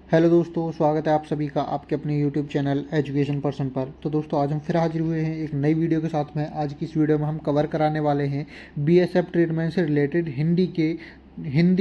Hello दोस्तों, स्वागत है आप सभी का आपके अपने यूट्यूब चैनल एजुकेशन पर्सन पर। तो दोस्तों आज हम फिर हाजिर हुए हैं एक नई वीडियो के साथ में। आज की इस वीडियो में हम कवर कराने वाले हैं बीएसएफ ट्रेडमैन से रिलेटेड हिंदी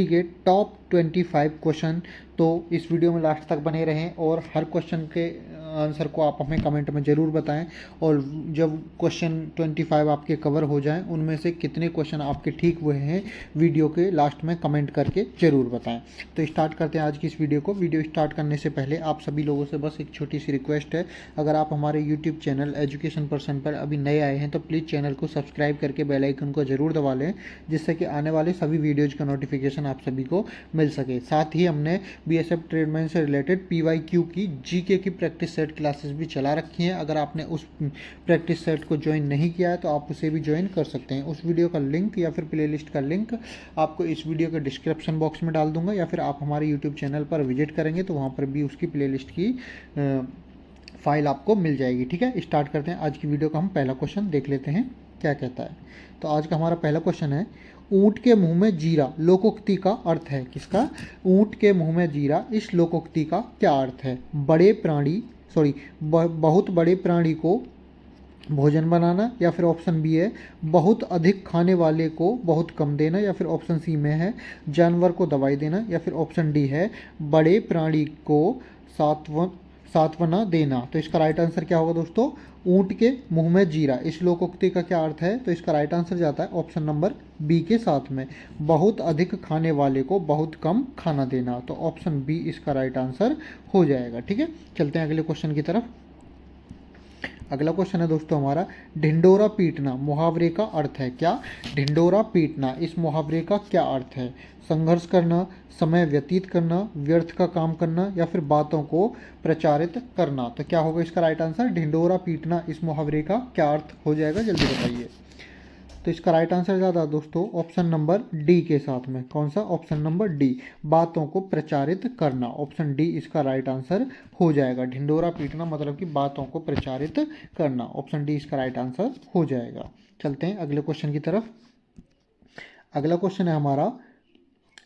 के टॉप 25 क्वेश्चन। तो इस वीडियो में लास्ट तक बने रहें और हर क्वेश्चन के आंसर को आप हमें कमेंट में ज़रूर बताएं। और जब क्वेश्चन 25 आपके कवर हो जाएं, उनमें से कितने क्वेश्चन आपके ठीक हुए हैं वीडियो के लास्ट में कमेंट करके ज़रूर बताएं। तो स्टार्ट करते हैं आज की इस वीडियो को। वीडियो स्टार्ट करने से पहले आप सभी लोगों से बस एक छोटी सी रिक्वेस्ट है, अगर आप हमारे यूट्यूब चैनल एजुकेशन पर्सन पर अभी नए आए हैं तो प्लीज़ चैनल को सब्सक्राइब करके बेल आइकन को ज़रूर दबा लें, जिससे कि आने वाले सभी वीडियोज़ का नोटिफिकेशन आप सभी को मिल सके। साथ ही हमने बीएसएफ ट्रेडमैन से रिलेटेड पीवाईक्यू की जीके की प्रैक्टिस सेट क्लासेस भी चला रखी हैं। अगर आपने उस प्रैक्टिस सेट को ज्वाइन नहीं किया है तो आप उसे भी ज्वाइन कर सकते हैं। उस वीडियो का लिंक या फिर प्लेलिस्ट का लिंक आपको इस वीडियो के डिस्क्रिप्शन बॉक्स में डाल दूंगा, या फिर आप हमारे यूट्यूब चैनल पर विजिट करेंगे तो वहाँ पर भी उसकी प्लेलिस्ट की फाइल आपको मिल जाएगी। ठीक है, स्टार्ट करते हैं आज की वीडियो का। हम पहला क्वेश्चन देख लेते हैं क्या कहता है। तो आज का हमारा पहला क्वेश्चन है, ऊंट के मुंह में जीरा लोकोक्ति का अर्थ है। किसका? ऊंट के मुंह में जीरा, इस लोकोक्ति का क्या अर्थ है? बहुत बड़े प्राणी को भोजन बनाना, या फिर ऑप्शन बी है बहुत अधिक खाने वाले को बहुत कम देना, या फिर ऑप्शन सी में है जानवर को दवाई देना, या फिर ऑप्शन डी है बड़े प्राणी को सांत्वना देना। तो इसका राइट आंसर क्या होगा दोस्तों? ऊंट के मुंह में जीरा, इस लोकोक्ति का क्या अर्थ है? तो इसका राइट आंसर जाता है ऑप्शन नंबर बी के साथ में, बहुत अधिक खाने वाले को बहुत कम खाना देना। तो ऑप्शन बी इसका राइट आंसर हो जाएगा। ठीक है, चलते हैं अगले क्वेश्चन की तरफ। अगला क्वेश्चन है दोस्तों हमारा, ढिंडोरा पीटना मुहावरे का अर्थ है क्या? ढिंडोरा पीटना, इस मुहावरे का क्या अर्थ है? संघर्ष करना, समय व्यतीत करना, व्यर्थ का काम करना, या फिर बातों को प्रचारित करना। तो क्या होगा इसका राइट आंसर? ढिंडोरा पीटना, इस मुहावरे का क्या अर्थ हो जाएगा? जल्दी बताइए। तो इसका राइट आंसर ज़्यादा दोस्तों ऑप्शन नंबर डी के साथ में। कौन सा? ऑप्शन नंबर डी, बातों को प्रचारित करना। ऑप्शन डी इसका राइट आंसर हो जाएगा। ढिंडोरा पीटना मतलब कि बातों को प्रचारित करना। ऑप्शन डी इसका राइट आंसर हो जाएगा। चलते हैं अगले क्वेश्चन की तरफ। अगला क्वेश्चन है हमारा,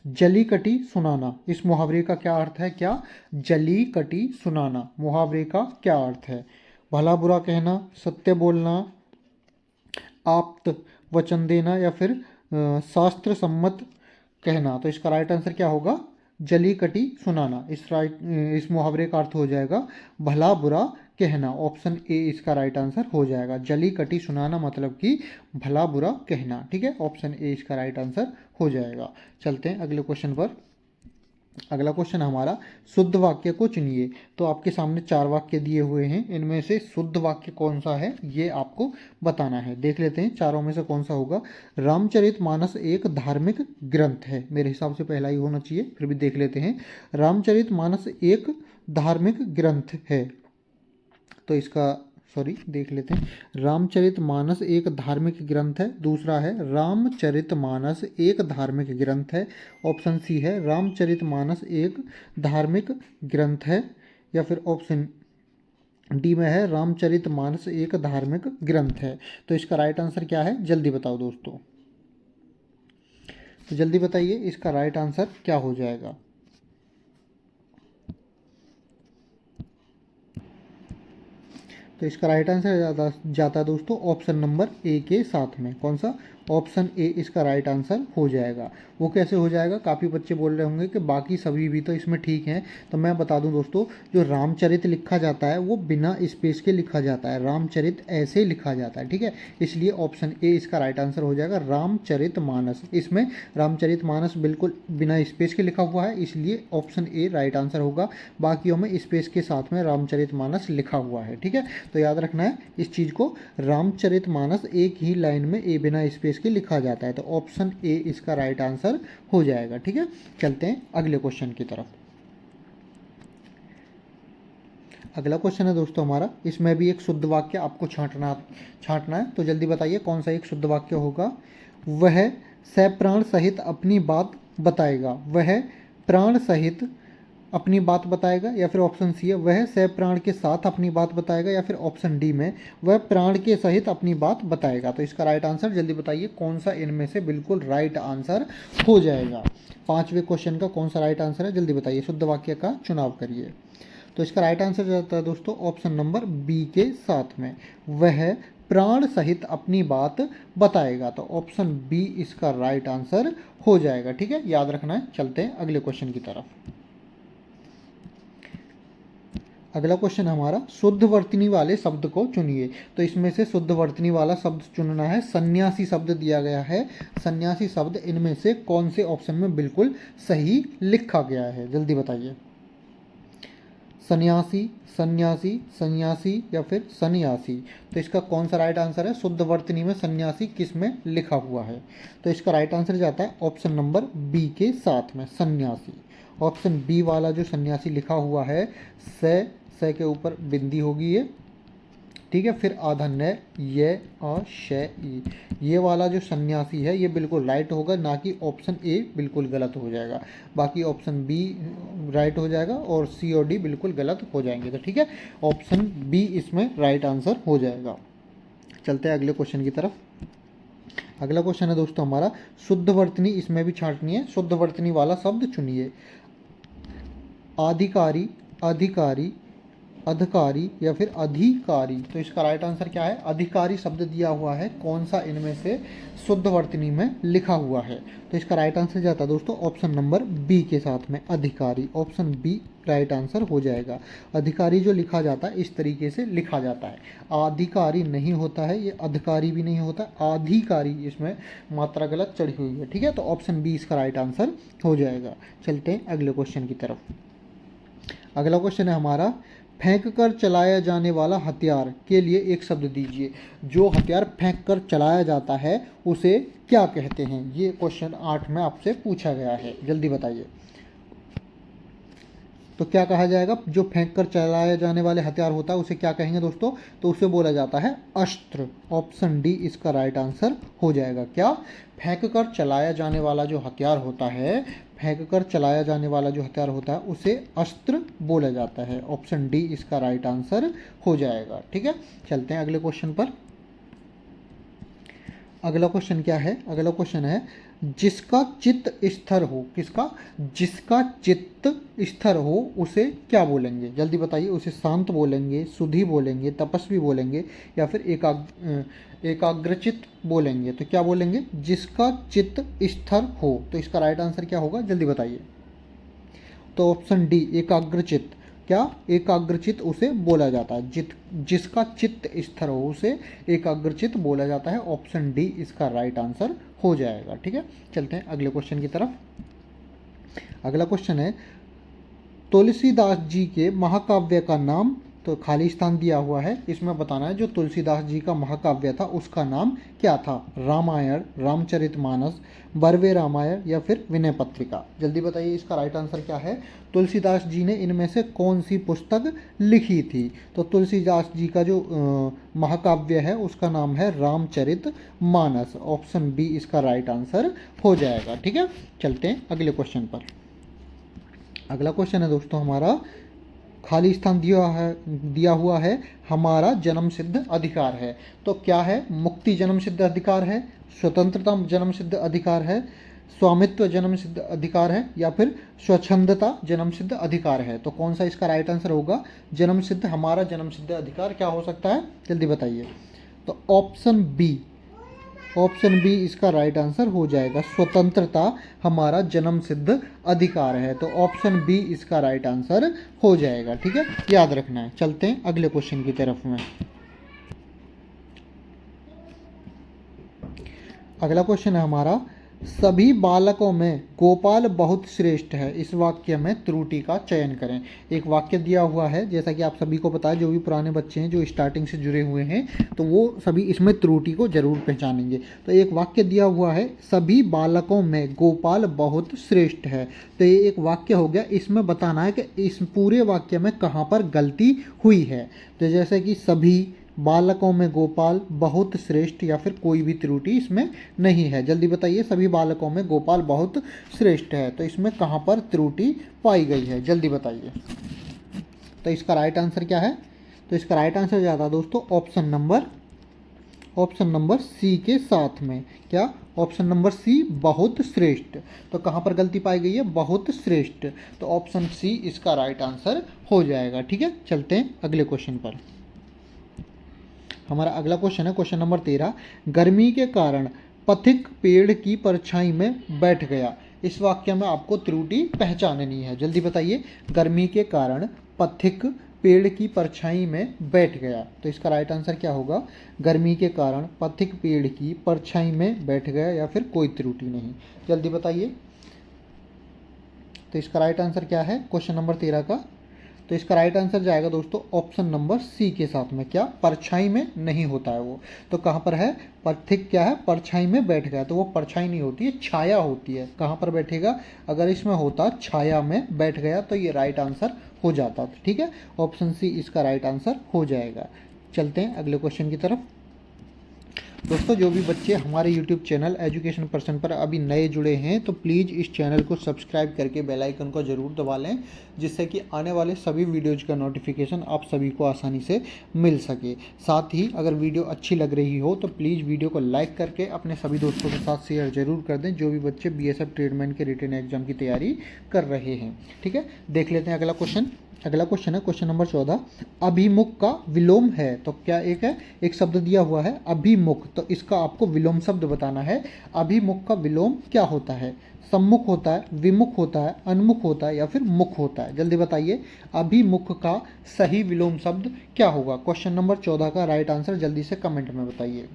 जली कटी सुनाना, इस मुहावरे का क्या अर्थ है? क्या? जली कटी सुनाना मुहावरे का क्या अर्थ है? भला बुरा कहना, सत्य बोलना, आप्त वचन देना, या फिर शास्त्र सम्मत कहना। तो इसका राइट आंसर क्या होगा? जली कटी सुनाना, इस मुहावरे का अर्थ हो जाएगा भला बुरा कहना। ऑप्शन ए इसका राइट आंसर हो जाएगा। जली कटी सुनाना मतलब कि भला बुरा कहना। ठीक है, ऑप्शन ए इसका राइट आंसर हो जाएगा। चलते हैं अगले क्वेश्चन पर। अगला क्वेश्चन हमारा, शुद्ध वाक्य को चुनिए। तो आपके सामने 4 वाक्य दिए हुए हैं, इनमें से शुद्ध वाक्य कौन सा है ये आपको बताना है। देख लेते हैं चारों में से कौन सा होगा। रामचरितमानस एक धार्मिक ग्रंथ है, मेरे हिसाब से पहला ही होना चाहिए, फिर भी देख लेते हैं। रामचरितमानस एक धार्मिक ग्रंथ है, तो इसका देख लेते हैं। रामचरितमानस एक धार्मिक ग्रंथ है। दूसरा है रामचरितमानस एक धार्मिक ग्रंथ है। ऑप्शन सी है रामचरितमानस एक धार्मिक ग्रंथ है, या फिर ऑप्शन डी में है रामचरितमानस एक धार्मिक ग्रंथ है। तो इसका राइट आंसर क्या है? जल्दी बताओ दोस्तों, तो जल्दी बताइए इसका राइट आंसर क्या हो जाएगा। तो इसका राइट आंसर जाता दोस्तों ऑप्शन नंबर ए के साथ में। कौन सा? ऑप्शन ए इसका राइट आंसर हो जाएगा। वो कैसे हो जाएगा? काफ़ी बच्चे बोल रहे होंगे कि बाकी सभी भी तो इसमें ठीक हैं। तो मैं बता दूं दोस्तों, जो रामचरित लिखा जाता है वो बिना स्पेस के लिखा जाता है, रामचरित ऐसे लिखा जाता है। ठीक है, इसलिए ऑप्शन ए इसका राइट आंसर हो जाएगा, रामचरितमानस। इसमें रामचरितमानस बिल्कुल बिना स्पेस के लिखा हुआ है, इसलिए ऑप्शन ए राइट आंसर होगा। बाकियों में स्पेस के साथ में रामचरितमानस लिखा हुआ है। ठीक है, तो याद रखना है इस चीज़ को, रामचरितमानस एक ही लाइन में ए बिना स्पेस के लिखा जाता है। तो ऑप्शन ए इसका राइट आंसर हो जाएगा। ठीक है, चलते हैं अगले क्वेश्चन की तरफ। अगला क्वेश्चन है दोस्तों हमारा, इसमें भी एक शुद्ध वाक्य आपको छांटना है। तो जल्दी बताइए कौन सा एक शुद्ध वाक्य होगा। वह सप्राण सहित अपनी बात बताएगा। वह प्राण सहित अपनी बात बताएगा, या फिर ऑप्शन सी है वह सह प्राण के साथ अपनी बात बताएगा, या फिर ऑप्शन डी में वह प्राण के सहित अपनी बात बताएगा। तो इसका राइट आंसर जल्दी बताइए कौन सा इनमें से बिल्कुल राइट आंसर हो जाएगा। पांचवें क्वेश्चन का कौन सा राइट आंसर है जल्दी बताइए, शुद्ध वाक्य का चुनाव करिए। तो इसका राइट आंसर जाता है दोस्तों ऑप्शन नंबर बी के साथ में, वह प्राण सहित अपनी बात बताएगा। तो ऑप्शन बी इसका राइट आंसर हो जाएगा। ठीक है, याद रखना है। चलते हैं अगले क्वेश्चन की तरफ। अगला क्वेश्चन हमारा शुद्ध वर्तनी वाले शब्द को चुनिए। तो इसमें से शुद्ध वर्तनी वाला शब्द चुनना है। सन्यासी शब्द दिया गया है, सन्यासी शब्द इनमें से कौन से ऑप्शन में बिल्कुल सही लिखा गया है जल्दी बताइए। सन्यासी, सन्यासी, सन्यासी या फिर सन्यासी। तो इसका कौन सा राइट आंसर है? शुद्ध वर्तनी में सन्यासी किस में लिखा हुआ है? तो इसका राइट आंसर जाता है ऑप्शन नंबर बी के साथ में, सन्यासी। ऑप्शन बी वाला जो सन्यासी लिखा हुआ है, से के ऊपर बिंदी होगी ये, ठीक है, फिर आधा न, ये और श ई, ये वाला जो सन्यासी है ये बिल्कुल राइट होगा, ना कि ऑप्शन ए बिल्कुल गलत हो जाएगा। बाकी ऑप्शन बी राइट हो जाएगा और सी और डी बिल्कुल गलत हो जाएंगे। तो ठीक है, ऑप्शन बी इसमें राइट आंसर हो जाएगा। चलते हैं अगले क्वेश्चन की तरफ। अगला क्वेश्चन है दोस्तों हमारा शुद्ध वर्तनी, इसमें भी छांटनी है। शुद्ध वर्तनी वाला शब्द चुनिए। अधिकारी, अधिकारी, अधिकारी या फिर अधिकारी। तो इसका राइट आंसर क्या है? अधिकारी शब्द दिया हुआ है, कौन सा इनमें से शुद्ध वर्तनी में लिखा हुआ है? तो इसका राइट आंसर जाता है दोस्तों ऑप्शन नंबर बी के साथ में, अधिकारी। ऑप्शन बी राइट आंसर हो जाएगा। अधिकारी जो लिखा जाता है इस तरीके से लिखा जाता है, अधिकारी नहीं होता है, ये अधिकारी भी नहीं होता, अधिकारी, इसमें मात्रा गलत चढ़ी हुई है। ठीक है, तो ऑप्शन बी इसका राइट आंसर हो जाएगा। चलते हैं अगले क्वेश्चन की तरफ। अगला क्वेश्चन है हमारा फेंक कर चलाया जाने वाला हथियार के लिए एक शब्द दीजिए। जो हथियार फेंक कर चलाया जाता है उसे क्या कहते हैं? ये क्वेश्चन 8 में आपसे पूछा गया है, जल्दी बताइए। तो क्या कहा जाएगा? जो फेंक कर चलाया जाने वाले हथियार होता है उसे क्या कहेंगे दोस्तों? तो उसे बोला जाता है अस्त्र। ऑप्शन डी इसका राइट आंसर हो जाएगा। क्या? फेंक कर चलाया जाने वाला जो हथियार होता है, फेंक कर चलाया जाने वाला जो हथियार होता है उसे अस्त्र बोला जाता है। ऑप्शन डी इसका राइट आंसर हो जाएगा। ठीक है, चलते हैं अगले क्वेश्चन पर। अगला क्वेश्चन क्या है? अगला क्वेश्चन है जिसका चित्त स्थिर हो। किसका? जिसका चित्त स्थिर हो उसे क्या बोलेंगे? जल्दी बताइए। उसे शांत बोलेंगे, सुधी बोलेंगे, तपस्वी बोलेंगे या फिर एकाग्रचित्त बोलेंगे? तो क्या बोलेंगे? जिसका चित्त स्थिर हो। तो इसका राइट आंसर क्या होगा जल्दी बताइए। तो ऑप्शन डी एकाग्रचित्त। क्या? एकाग्रचित्त उसे बोला जाता है। जिसका चित्त स्थिर हो उसे एकाग्रचित्त बोला जाता है। ऑप्शन डी इसका राइट आंसर हो जाएगा। ठीक है, चलते हैं अगले क्वेश्चन की तरफ। अगला क्वेश्चन है तुलसीदास जी के महाकाव्य का नाम। तो खाली स्थान दिया हुआ है, इसमें बताना है जो तुलसीदास जी का महाकाव्य था उसका नाम क्या था? रामायण, रामचरितमानस, बरवे रामायण या फिर विनय पत्रिका? जल्दी बताइए इसका राइट आंसर क्या है। तुलसीदास जी ने इनमें से कौन सी पुस्तक लिखी थी? तो तुलसीदास जी का जो महाकाव्य है उसका नाम है रामचरितमानस। ऑप्शन बी इसका राइट आंसर हो जाएगा। ठीक है, चलते हैं अगले क्वेश्चन पर। अगला क्वेश्चन है दोस्तों हमारा खाली स्थान दिया हुआ है हमारा जन्म सिद्ध अधिकार है। तो क्या है? मुक्ति जन्म सिद्ध अधिकार है, स्वतंत्रता जन्म सिद्ध अधिकार है, स्वामित्व जन्म सिद्ध अधिकार है या फिर स्वच्छंदता जन्म सिद्ध अधिकार है? तो कौन सा इसका राइट आंसर होगा? जन्म सिद्ध, हमारा जन्म सिद्ध अधिकार क्या हो सकता है जल्दी बताइए। तो ऑप्शन बी, ऑप्शन बी इसका राइट आंसर हो जाएगा। स्वतंत्रता हमारा जन्म सिद्ध अधिकार है। तो ऑप्शन बी इसका राइट आंसर हो जाएगा। ठीक है, याद रखना है। चलते हैं अगले क्वेश्चन की तरफ में। अगला क्वेश्चन है हमारा सभी बालकों में गोपाल बहुत श्रेष्ठ है। इस वाक्य में त्रुटि का चयन करें। एक वाक्य दिया हुआ है, जैसा कि आप सभी को पता है, जो भी पुराने बच्चे हैं जो स्टार्टिंग से जुड़े हुए हैं तो वो सभी इसमें त्रुटि को जरूर पहचानेंगे। तो एक वाक्य दिया हुआ है सभी बालकों में गोपाल बहुत श्रेष्ठ है। तो ये एक वाक्य हो गया, इसमें बताना है कि इस पूरे वाक्य में कहाँ पर गलती हुई है। तो जैसे कि सभी बालकों में गोपाल, बहुत श्रेष्ठ या फिर कोई भी त्रुटि इसमें नहीं है। जल्दी बताइए, सभी बालकों में गोपाल बहुत श्रेष्ठ है, तो इसमें कहाँ पर त्रुटि पाई गई है, जल्दी बताइए। तो इसका राइट आंसर क्या है? तो इसका राइट आंसर जाता है दोस्तों ऑप्शन नंबर सी के साथ में। क्या? ऑप्शन नंबर सी, बहुत श्रेष्ठ। तो कहाँ पर गलती पाई गई है? बहुत श्रेष्ठ। तो ऑप्शन सी इसका राइट आंसर हो जाएगा। ठीक है, चलते हैं अगले क्वेश्चन पर। हमारा अगला क्वेश्चन है क्वेश्चन नंबर 13। गर्मी के कारण पथिक पेड़ की परछाई में बैठ गया। इस वाक्य में आपको त्रुटि पहचाननी है, जल्दी बताइए। गर्मी के कारण पथिक पेड़ की परछाई में बैठ गया, तो इसका राइट आंसर क्या होगा? गर्मी के कारण पथिक पेड़ की परछाई में बैठ गया या फिर कोई त्रुटि नहीं, जल्दी बताइए। तो इसका राइट आंसर क्या है क्वेश्चन नंबर 13 का? तो इसका राइट आंसर जाएगा दोस्तों ऑप्शन नंबर सी के साथ में। क्या? परछाई में नहीं होता है वो। तो कहाँ पर है? पथिक क्या है? परछाई में बैठ गया, तो वो परछाई नहीं होती है, छाया होती है। कहाँ पर बैठेगा? अगर इसमें होता छाया में बैठ गया तो ये राइट आंसर हो जाता। ठीक है, ऑप्शन सी इसका राइट आंसर हो जाएगा। चलते हैं अगले क्वेश्चन की तरफ। दोस्तों, जो भी बच्चे हमारे YouTube चैनल एजुकेशन पर्सन पर अभी नए जुड़े हैं तो प्लीज़ इस चैनल को सब्सक्राइब करके बेल आइकन को ज़रूर दबा लें, जिससे कि आने वाले सभी वीडियोज़ का नोटिफिकेशन आप सभी को आसानी से मिल सके। साथ ही अगर वीडियो अच्छी लग रही हो तो प्लीज़ वीडियो को लाइक करके अपने सभी दोस्तों के साथ शेयर ज़रूर कर दें, जो भी बच्चे BSF ट्रेडमैन के रिटन एग्जाम की तैयारी कर रहे हैं। ठीक है, देख लेते हैं अगला क्वेश्चन। अगला क्वेश्चन है क्वेश्चन नंबर 14। अभिमुख का विलोम है, तो क्या एक है? एक शब्द दिया हुआ है अभिमुख, तो इसका आपको विलोम शब्द बताना है। अभिमुख का विलोम क्या होता है? सम्मुख होता है, विमुख होता है, अनमुख होता है या फिर मुख होता है, जल्दी बताइए। अभिमुख का सही विलोम शब्द क्या होगा? क्वेश्चन नंबर 14 का राइट आंसर जल्दी से कमेंट में बताइए।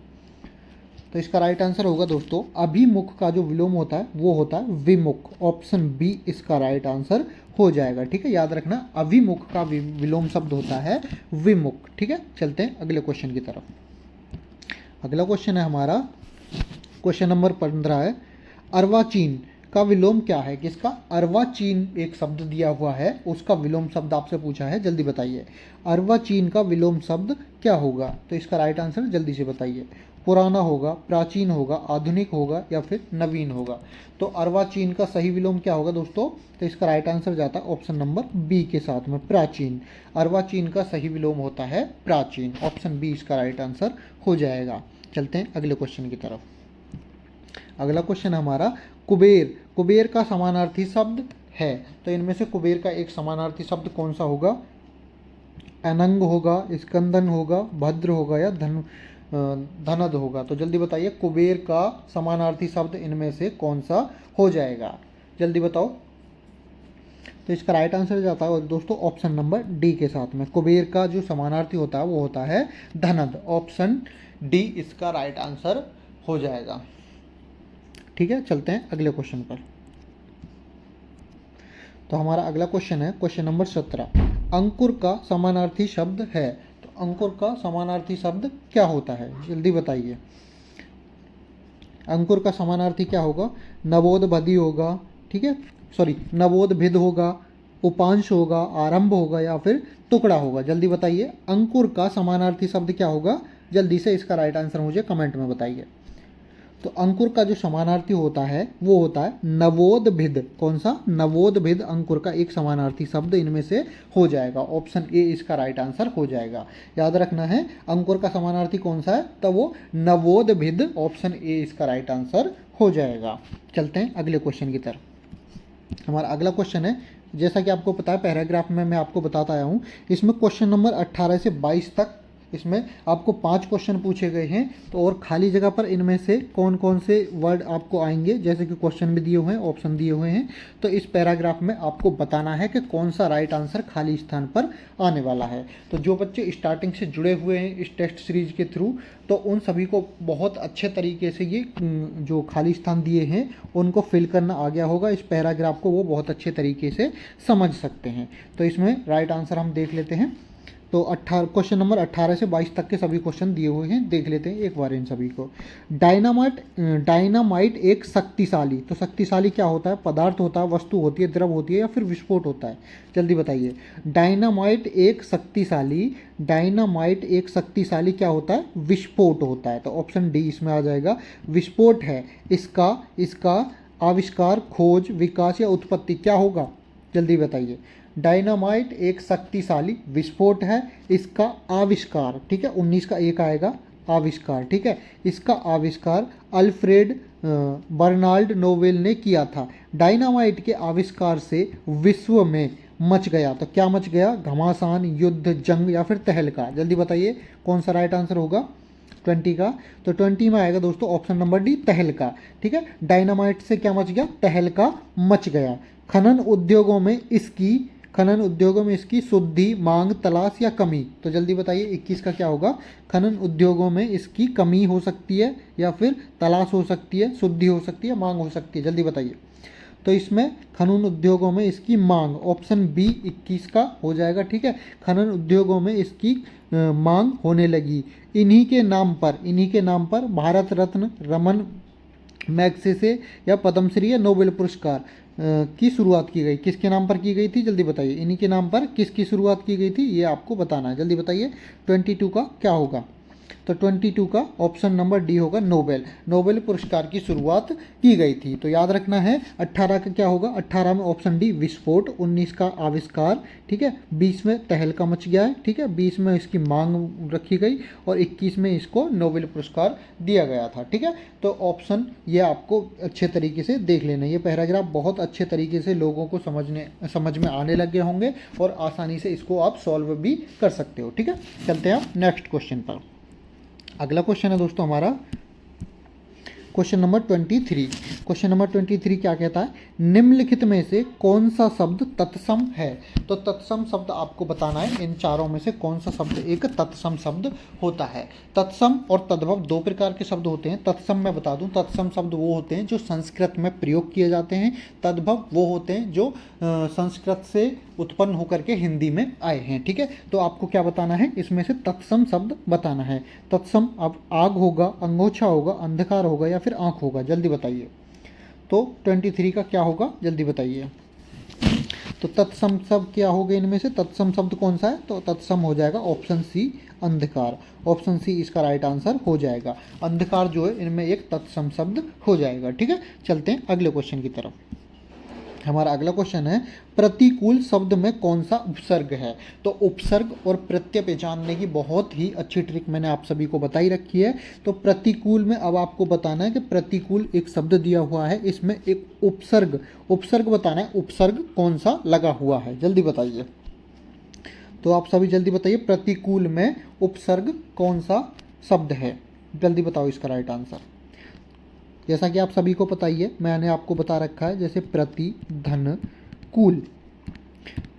तो इसका राइट आंसर होगा दोस्तों, अभिमुख का जो विलोम होता है वो होता है विमुख। ऑप्शन बी इसका राइट आंसर हो जाएगा। ठीक है, याद रखना, अभिमुख का विलोम शब्द होता है विमुख। ठीक है, चलते हैं अगले क्वेश्चन की तरफ। अगला क्वेश्चन है हमारा क्वेश्चन नंबर 15 है। अर्वाचीन का विलोम क्या है? किसका? अर्वाचीन एक शब्द दिया हुआ है, उसका विलोम शब्द आपसे पूछा है, जल्दी बताइए। अर्वाचीन का विलोम शब्द क्या होगा? तो इसका राइट आंसर जल्दी से बताइए। पुराना होगा, प्राचीन होगा, आधुनिक होगा या फिर नवीन होगा? तो अर्वाचीन का सही विलोम क्या होगा दोस्तों? तो इसका राइट आंसर जाता है ऑप्शन नंबर बी के साथ में, प्राचीन। अर्वाचीन का सही विलोम होता है प्राचीन। ऑप्शन बी इसका राइट आंसर हो जाएगा। चलते हैं अगले क्वेश्चन की तरफ। अगला क्वेश्चन हमारा कुबेर। कुबेर का समानार्थी शब्द है, तो इनमें से कुबेर का एक समानार्थी शब्द कौन सा होगा? अनंग होगा, स्कंदन होगा, भद्र होगा या धनद होगा? तो जल्दी बताइए, कुबेर का समानार्थी शब्द इनमें से कौन सा हो जाएगा, जल्दी बताओ। तो इसका राइट आंसर जाता है दोस्तों ऑप्शन नंबर डी के साथ में। कुबेर का जो समानार्थी होता है वो होता है धनद। ऑप्शन डी इसका राइट आंसर हो जाएगा। ठीक है, चलते हैं अगले क्वेश्चन पर। तो हमारा अगला क्वेश्चन है क्वेश्चन नंबर 17। अंकुर का समानार्थी शब्द है, तो अंकुर का समानार्थी शब्द क्या होता है, जल्दी बताइए। अंकुर का समानार्थी क्या होगा? नवोदभदी होगा, ठीक है, सॉरी नवोदभिद होगा, उपांश होगा, आरंभ होगा या फिर टुकड़ा होगा, जल्दी बताइए। अंकुर का समानार्थी शब्द क्या होगा? जल्दी से इसका राइट आंसर मुझे कमेंट में बताइए। तो अंकुर का जो समानार्थी होता है वो होता है नवोदभिद। कौन सा? नवोदभिद अंकुर का एक समानार्थी शब्द इनमें से हो जाएगा। ऑप्शन ए इसका राइट आंसर हो जाएगा। याद रखना है, अंकुर का समानार्थी कौन सा है? तो वो नवोदभिद। ऑप्शन ए इसका राइट आंसर हो जाएगा। चलते हैं अगले क्वेश्चन की तरफ। हमारा अगला क्वेश्चन है, जैसा कि आपको पता है पैराग्राफ में मैं आपको बताता आया हूँ, इसमें क्वेश्चन नंबर 18 से 22 तक इसमें आपको 5 क्वेश्चन पूछे गए हैं। तो और खाली जगह पर इनमें से कौन कौन से वर्ड आपको आएंगे, जैसे कि क्वेश्चन भी दिए हुए हैं, ऑप्शन दिए हुए हैं, तो इस पैराग्राफ में आपको बताना है कि कौन सा राइट आंसर खाली स्थान पर आने वाला है। तो जो बच्चे स्टार्टिंग से जुड़े हुए हैं इस टेस्ट सीरीज के थ्रू, तो उन सभी को बहुत अच्छे तरीके से ये जो खाली स्थान दिए हैं उनको फिल करना आ गया होगा। इस पैराग्राफ को वो बहुत अच्छे तरीके से समझ सकते हैं। तो इसमें राइट आंसर हम देख लेते हैं। तो 18 क्वेश्चन नंबर 18 से 22 तक के सभी क्वेश्चन दिए हुए हैं, देख लेते हैं एक बार इन सभी को। डायनामाइट एक शक्तिशाली, तो शक्तिशाली क्या होता है? पदार्थ होता है, वस्तु होती है, द्रव होती है या फिर विस्फोट होता है? जल्दी बताइए। डायनामाइट एक शक्तिशाली क्या होता है? विस्फोट होता है। तो ऑप्शन डी इसमें आ जाएगा, विस्फोट है। इसका आविष्कार, खोज, विकास या उत्पत्ति क्या होगा? जल्दी बताइए। डायनामाइट एक शक्तिशाली विस्फोट है, इसका आविष्कार, ठीक है, 19 का एक आएगा आविष्कार, ठीक है, इसका आविष्कार अल्फ्रेड बर्नाल्ड नोबेल ने किया था। डायनामाइट के आविष्कार से विश्व में मच गया, तो क्या मच गया? घमासान, युद्ध, जंग या फिर तहलका? जल्दी बताइए कौन सा राइट आंसर होगा 20 का। तो 20 में आएगा दोस्तों ऑप्शन नंबर डी, तहलका, ठीक है। डायनामाइट से क्या मच गया? तहलका मच गया। खनन उद्योगों में इसकी शुद्धि, मांग, तलाश या कमी? तो जल्दी बताइए 21 का क्या होगा? खनन उद्योगों में इसकी कमी हो सकती है या फिर तलाश हो सकती है, शुद्धि हो सकती है, मांग हो सकती है? जल्दी बताइए। तो इसमें खनन उद्योगों में इसकी मांग, ऑप्शन बी 21 का हो जाएगा, ठीक है। खनन उद्योगों में इसकी मांग होने लगी। इन्हीं के नाम पर भारत रत्न, रमन मैग्सेसे या पद्मश्री या नोबेल पुरस्कार की शुरुआत की गई। किसके नाम पर की गई थी? जल्दी बताइए। इन्हीं के नाम पर किसकी शुरुआत की गई थी, ये आपको बताना है। जल्दी बताइए 22 का क्या होगा? तो 22 का ऑप्शन नंबर डी होगा, नोबेल पुरस्कार की शुरुआत की गई थी। तो याद रखना है। 18 का क्या होगा? 18 में ऑप्शन डी विस्फोट, 19 का आविष्कार, ठीक है, 20 में तहलका मच गया है, ठीक है, 20 में इसकी मांग रखी गई और 21 में इसको नोबेल पुरस्कार दिया गया था, ठीक है। तो ऑप्शन ये आपको अच्छे तरीके से देख लेना। ये पैराग्राफ बहुत अच्छे तरीके से लोगों को समझ में आने लगे होंगे और आसानी से इसको आप सॉल्व भी कर सकते हो, ठीक है। चलते हैं आप नेक्स्ट क्वेश्चन पर। अगला क्वेश्चन है दोस्तों हमारा क्वेश्चन नंबर 23। क्वेश्चन नंबर 23 क्या कहता है? निम्नलिखित में से कौन सा शब्द तत्सम है? तो तत्सम शब्द आपको बताना है। इन चारों में से कौन सा शब्द एक तत्सम शब्द होता है? तत्सम और तद्भव दो प्रकार के शब्द होते हैं। तत्सम मैं बता दूं, तत्सम शब्द वो होते हैं जो संस्कृत में प्रयोग किए जाते हैं। तद्भव वो होते हैं जो संस्कृत से उत्पन्न होकर के हिंदी में आए हैं, ठीक है। तो आपको क्या बताना है? इसमें से तत्सम शब्द बताना है। तत्सम अब आग होगा, अंगोछा होगा, अंधकार होगा या फिर आंख होगा? जल्दी बताइए। तो 23 का क्या होगा? जल्दी बताइए। तो तत्सम शब्द क्या हो गए इनमें से? तत्सम शब्द कौन सा है? तो तत्सम हो जाएगा ऑप्शन सी, अंधकार। ऑप्शन सी इसका राइट आंसर हो जाएगा। अंधकार जो है इनमें एक तत्सम शब्द हो जाएगा, ठीक है। चलते हैं अगले क्वेश्चन की तरफ। हमारा अगला क्वेश्चन है, प्रतिकूल शब्द में कौन सा उपसर्ग है? तो उपसर्ग और प्रत्यय पहचानने की बहुत ही अच्छी ट्रिक मैंने आप सभी को बताई रखी है। तो प्रतिकूल में अब आपको बताना है कि प्रतिकूल एक शब्द दिया हुआ है, इसमें एक उपसर्ग बताना है। उपसर्ग कौन सा लगा हुआ है? जल्दी बताइए। तो आप सभी जल्दी बताइए, प्रतिकूल में उपसर्ग कौन सा शब्द है? जल्दी बताओ इसका राइट आंसर। जैसा कि आप सभी को पता ही है, मैंने आपको बता रखा है, जैसे प्रति, धन, कूल,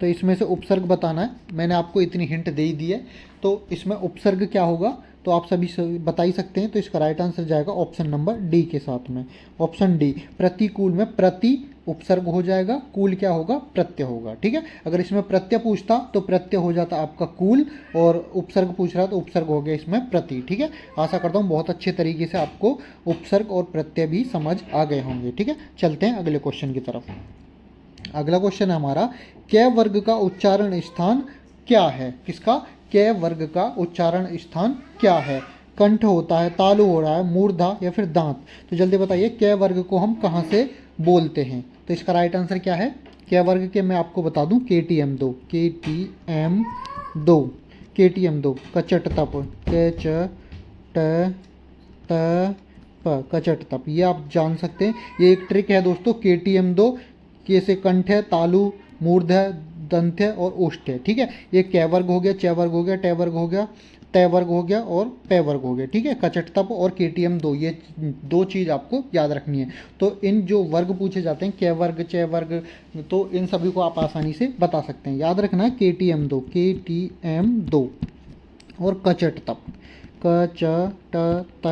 तो इसमें से उपसर्ग बताना है। मैंने आपको इतनी हिंट दे ही दी है। तो इसमें उपसर्ग क्या होगा तो आप सभी बता ही सकते हैं। तो इसका राइट आंसर जाएगा ऑप्शन नंबर डी के साथ में, ऑप्शन डी। प्रतिकूल में प्रति उपसर्ग हो जाएगा, कूल क्या होगा? प्रत्यय होगा, ठीक है। अगर इसमें प्रत्यय पूछता तो प्रत्यय हो जाता आपका कूल, और उपसर्ग पूछ रहा तो उपसर्ग हो गया इसमें प्रति, ठीक है। आशा करता हूँ बहुत अच्छे तरीके से आपको उपसर्ग और प्रत्यय भी समझ आ गए होंगे, ठीक है। चलते हैं अगले क्वेश्चन की तरफ। अगला क्वेश्चन है हमारा, क वर्ग का उच्चारण स्थान क्या है? किसका? क वर्ग का उच्चारण स्थान क्या है? कंठ होता है, तालु हो रहा है, मूर्धा या फिर दांत? तो जल्दी बताइए क वर्ग को हम कहाँ से बोलते हैं? तो इसका राइट आंसर क्या है? क वर्ग के मैं आपको बता दूं, KTM2, KTM2 कचट तप, क च ट त प, कचट तप, ये आप जान सकते हैं। ये एक ट्रिक है दोस्तों। KTM2 कैसे? कंठ है, तालु, मूर्ध है, दंत है और ओष्ठ है, ठीक है। ये क वर्ग हो गया, च वर्ग हो गया, ट वर्ग हो गया, त वर्ग हो गया और प वर्ग हो गया, ठीक है। कचट तप और KTM2, ये दो चीज़ आपको याद रखनी है। तो इन जो वर्ग पूछे जाते हैं, क वर्ग, च वर्ग, तो इन सभी को आप आसानी से बता सकते हैं। याद रखना है KTM2 और कचट तप, क च ट त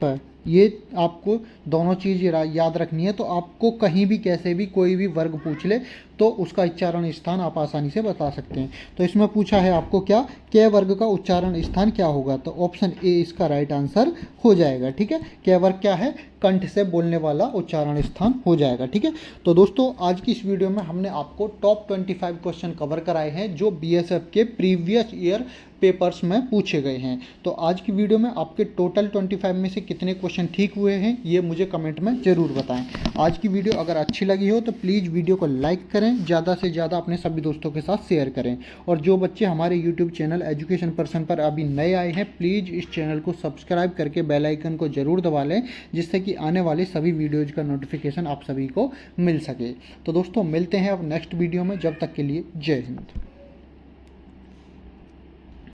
प, ये आपको दोनों चीज़ याद रखनी है। तो आपको कहीं भी कैसे भी कोई भी वर्ग पूछ ले तो उसका उच्चारण स्थान आप आसानी से बता सकते हैं। तो इसमें पूछा है आपको क्या, क वर्ग का उच्चारण स्थान क्या होगा, तो ऑप्शन ए इसका राइट आंसर हो जाएगा। ठीक है, क वर्ग क्या है, कंठ से बोलने वाला उच्चारण स्थान हो जाएगा। ठीक है, तो दोस्तों आज की इस वीडियो में हमने आपको टॉप 25 क्वेश्चन कवर कराए हैं जो बीएसएफ के प्रीवियस ईयर पेपर्स में पूछे गए हैं। तो आज की वीडियो में आपके टोटल 25 में से कितने क्वेश्चन ठीक हुए हैं ये मुझे कमेंट में ज़रूर बताएं। आज की वीडियो अगर अच्छी लगी हो तो प्लीज़ वीडियो को लाइक करें, ज़्यादा से ज़्यादा अपने सभी दोस्तों के साथ शेयर करें। और जो बच्चे हमारे यूट्यूब चैनल एजुकेशन पर्सन पर अभी नए आए हैं, प्लीज़ इस चैनल को सब्सक्राइब करके बेल आइकन को ज़रूर दबा लें, जिससे कि आने वाले सभी वीडियोज़ का नोटिफिकेशन आप सभी को मिल सके। तो दोस्तों मिलते हैं अब नेक्स्ट वीडियो में, जब तक के लिए जय हिंद।